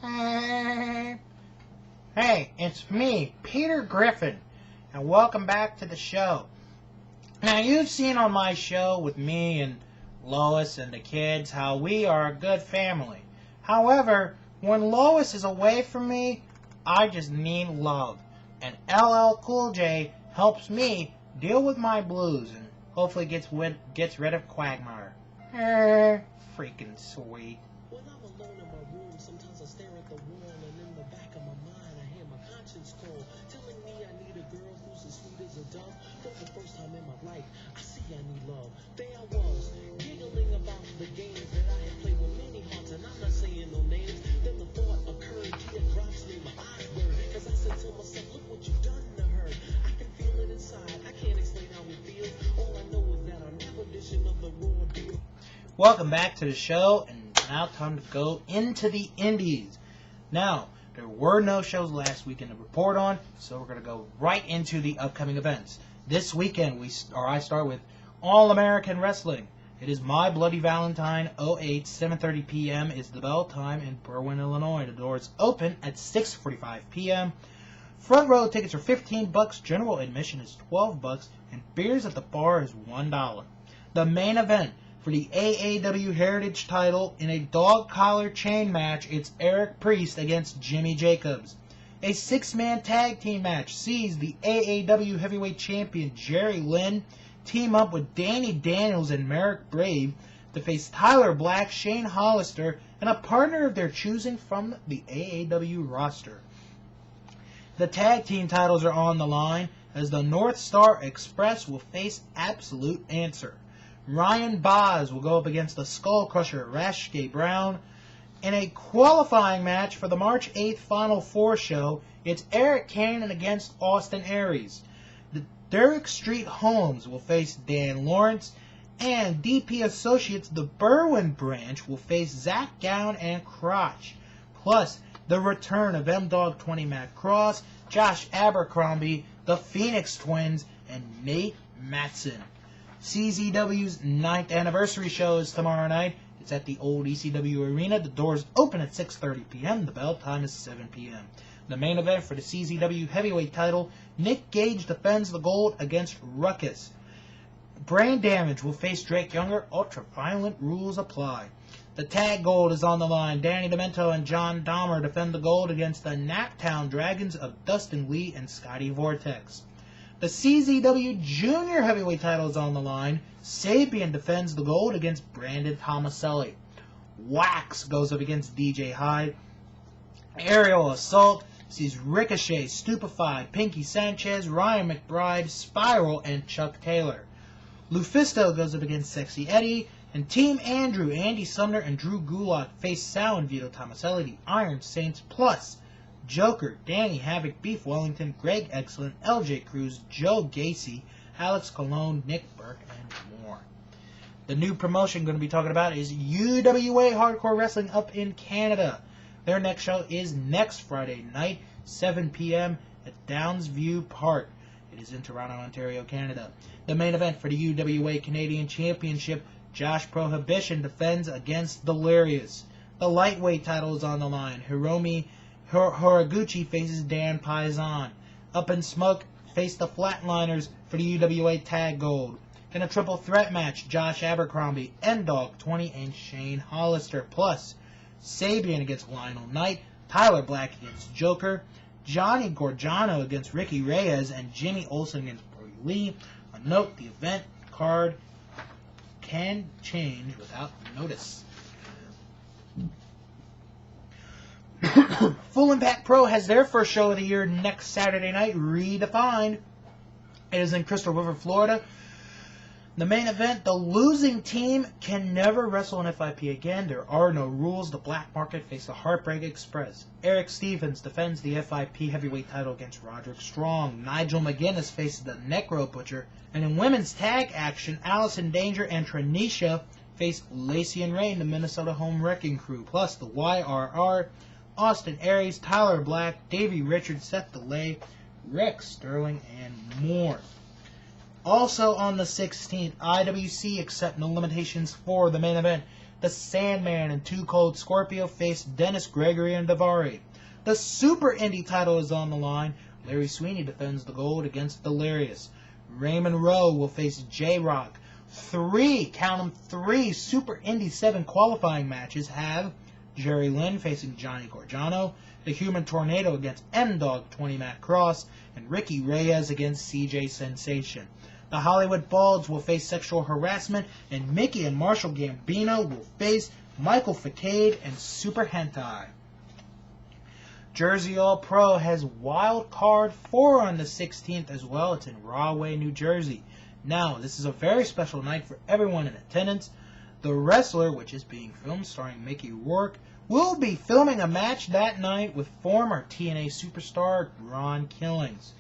Hey, it's me, Peter Griffin, and welcome back to the show. Now, you've seen on my show with me and Lois and the kids how we are a good family. However, when Lois is away from me, I just need love. And LL Cool J helps me deal with my blues and hopefully gets rid of Quagmire. Freaking sweet. When I'm alone in my room, sometimes I stare at the wall, and in the back of my mind, I hear my conscience call, telling me I need a girl who's as sweet as a dove. For the first time in my life, I see I need love. There I was, giggling about the games that I had played with many hearts, and I'm not saying no names. Then the thought occurred, teardrops made my eyes burn, as I said to myself, look what you've done to her. I can feel it inside, I can't explain how it feels. All I know is that I'm never dishing of the raw deal. Welcome back to the show, and now time to go into the indies. Now, there were no shows last weekend to report on, so we're going to go right into the upcoming events. This weekend, I start with All-American Wrestling. It is My Bloody Valentine 08, 7:30 p.m. is the bell time in Berwyn, Illinois. The doors open at 6:45 p.m. Front row tickets are $15, general admission is $12, and beers at the bar is $1. The main event for the AAW Heritage title in a dog collar chain match, it's Eric Priest against Jimmy Jacobs. A six-man tag team match sees the AAW Heavyweight Champion Jerry Lynn team up with Danny Daniels and Merrick Brave to face Tyler Black, Shane Hollister, and a partner of their choosing from the AAW roster. The tag team titles are on the line as the North Star Express will face Absolute Answer. Ryan Boz will go up against the Skull Crusher, Rashke Brown. In a qualifying match for the March 8th Final Four show, it's Eric Cannon against Austin Aries. The Derrick Street Holmes will face Dan Lawrence, and DP Associates, the Berwyn branch, will face Zach Gown and Crotch. Plus, the return of M-Dog 20 Matt Cross, Josh Abercrombie, the Phoenix Twins, and Nate Matson. CZW's 9th anniversary show is tomorrow night. It's at the old ECW Arena. The doors open at 6:30 p.m. The bell time is 7 p.m. The main event for the CZW Heavyweight title, Nick Gage defends the gold against Ruckus. Brain Damage will face Drake Younger. Ultra-violent rules apply. The tag gold is on the line. Danny Demento and John Dahmer defend the gold against the Naptown Dragons of Dustin Lee and Scotty Vortex. The CZW Junior Heavyweight title is on the line. Sapien defends the gold against Brandon Tomaselli. Wax goes up against DJ Hyde. Aerial Assault sees Ricochet, Stupefied, Pinky Sanchez, Ryan McBride, Spiral, and Chuck Taylor. Lufisto goes up against Sexy Eddie. And Team Andrew, Andy Sumner, and Drew Gulak face Sal and Vito Tomaselli, the Iron Saints, plus Joker, Danny Havoc, Beef Wellington, Greg Excellent, LJ Cruz, Joe Gacy, Alex Colon, Nick Burke, and more. The new promotion going to be talking about is UWA Hardcore Wrestling up in Canada. Their next show is next Friday night, 7 p.m. at Downsview Park. It is in Toronto, Ontario, Canada. The main event for the UWA Canadian Championship, Josh Prohibition defends against Delirious. The lightweight title is on the line. Hiromi Horiguchi faces Dan Paisan. Up in Smoke face the Flatliners for the UWA Tag Gold. In a triple threat match, Josh Abercrombie, N-Dog 20, and Shane Hollister. Plus, Sabian against Lionel Knight, Tyler Black against Joker, Johnny Gorgiano against Ricky Reyes, and Jimmy Olsen against Brody Lee. A note, the event card can change without notice. Full Impact Pro has their first show of the year next Saturday night, Redefined. It is in Crystal River, Florida. The main event, the losing team can never wrestle in FIP again. There are no rules. The Black Market face the Heartbreak Express. Eric Stevens defends the FIP heavyweight title against Roderick Strong. Nigel McGuinness faces the Necro Butcher. And in women's tag action, Allison Danger and Tranisha face Lacey and Ray in the Minnesota Home Wrecking Crew. Plus the YRR, Austin Aries, Tyler Black, Davey Richards, Seth DeLay, Rick Sterling, and more. Also on the 16th, IWC accept no limitations for the main event. The Sandman and Too Cold Scorpio face Dennis Gregory and Daivari. The Super Indy title is on the line. Larry Sweeney defends the gold against Delirious. Raymond Rowe will face J-Rock. Three Super Indy 7 qualifying matches have Jerry Lynn facing Johnny Gargano, the Human Tornado against M-Dog 20 Matt Cross, and Ricky Reyes against CJ Sensation. The Hollywood Balds will face Sexual Harassment, and Mickey and Marshall Gambino will face Michael Facade and Super Hentai. Jersey All Pro has Wild Card 4 on the 16th as well. It's in Rahway, New Jersey. Now, this is a very special night for everyone in attendance. The Wrestler, which is being filmed starring Mickey Rourke, will be filming a match that night with former TNA superstar Ron Killings.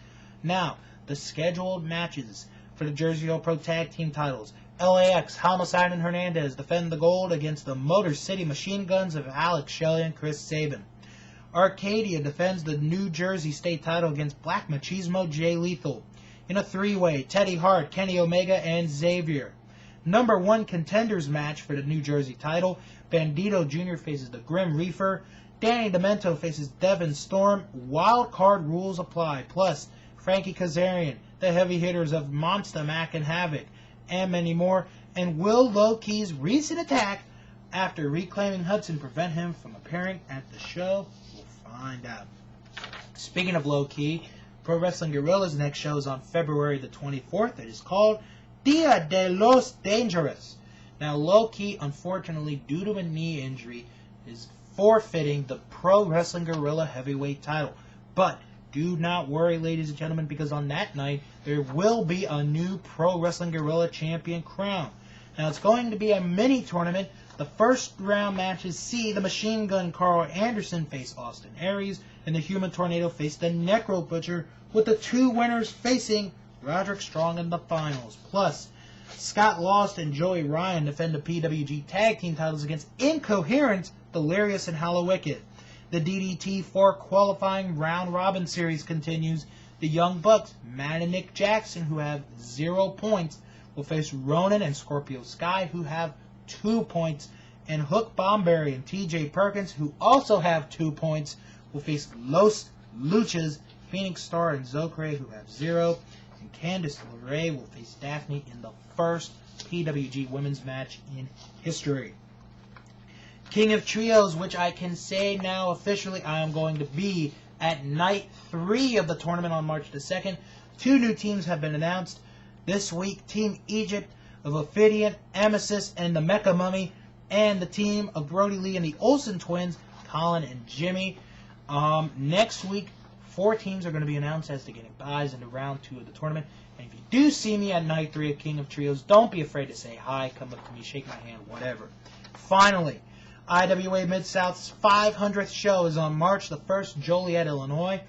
Now, the scheduled matches for the Jersey All Pro Tag Team titles. LAX, Homicide and Hernandez defend the gold against the Motor City Machine Guns of Alex Shelley and Chris Sabin. Arcadia defends the New Jersey State title against Black Machismo Jay Lethal. In a three-way, Teddy Hart, Kenny Omega, and Xavier. Number 1 contenders match for the New Jersey title. Bandito Jr. faces the Grim Reaper. Danny Demento faces Devin Storm. Wild card rules apply. Plus, Frankie Kazarian, the heavy hitters of Monster Mac and Havoc, and many more. And will Low Key's recent attack after reclaiming Hudson prevent him from appearing at the show? We'll find out. Speaking of Low Key, Pro Wrestling Guerrilla's next show is on February the 24th. It is called Dia de los Dangerous. Now, Low Key, unfortunately, due to a knee injury, is forfeiting the Pro Wrestling Guerrilla heavyweight title. But do not worry, ladies and gentlemen, because on that night, there will be a new Pro Wrestling Guerrilla champion crown. Now, it's going to be a mini tournament. The first round matches see the Machine Gun Carl Anderson face Austin Aries, and the Human Tornado face the Necro Butcher, with the 2 winners facing Roderick Strong in the finals. Plus, Scott Lost and Joey Ryan defend the PWG Tag Team titles against Incoherence, Delirious, and Hollow Wicked. The DDT 4 qualifying round robin series continues. The Young Bucks, Matt and Nick Jackson, who have 0 points, will face Ronan and Scorpio Sky, who have 2 points. And Hook Bomberry and TJ Perkins, who also have 2 points, will face Los Luchas, Phoenix Star, and Zocre, who have 0. And Candice LeRae will face Daphne in the first PWG women's match in history. King of Trios, which I can say now officially I am going to be at night 3 of the tournament on March the 2nd. 2 new teams have been announced this week. Team Egypt of Ophidian, Emesis, and the Mecha Mummy, and the team of Brody Lee and the Olsen twins, Colin and Jimmy. Next week, 4 teams are going to be announced as to getting buys into round 2 of the tournament. And if you do see me at night 3 of King of Trios, don't be afraid to say hi, come up to me, shake my hand, whatever. Finally, IWA Mid-South's 500th show is on March the 1st, Joliet, Illinois.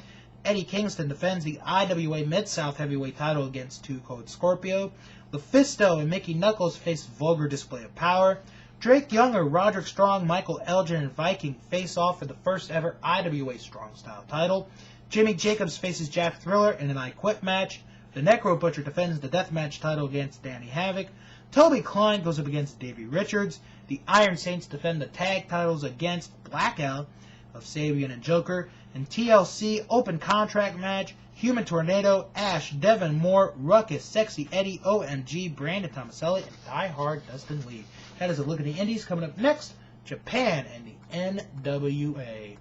Eddie Kingston defends the IWA Mid-South heavyweight title against 2 Code Scorpio. LuFisto and Mickey Knuckles face Vulgar Display of Power. Drake Younger, Roderick Strong, Michael Elgin, and Viking face off for the first ever IWA Strong Style title. Jimmy Jacobs faces Jack Thriller in an I Quit match. The Necro Butcher defends the Deathmatch title against Danny Havoc. Toby Klein goes up against Davey Richards. The Iron Saints defend the tag titles against Blackout of Sabian and Joker. And TLC open contract match, Human Tornado, Ash, Devin Moore, Ruckus, Sexy Eddie, OMG, Brandon Tomaselli, and Die Hard Dustin Lee. That is a look at the indies. Coming up next, Japan and the NWA.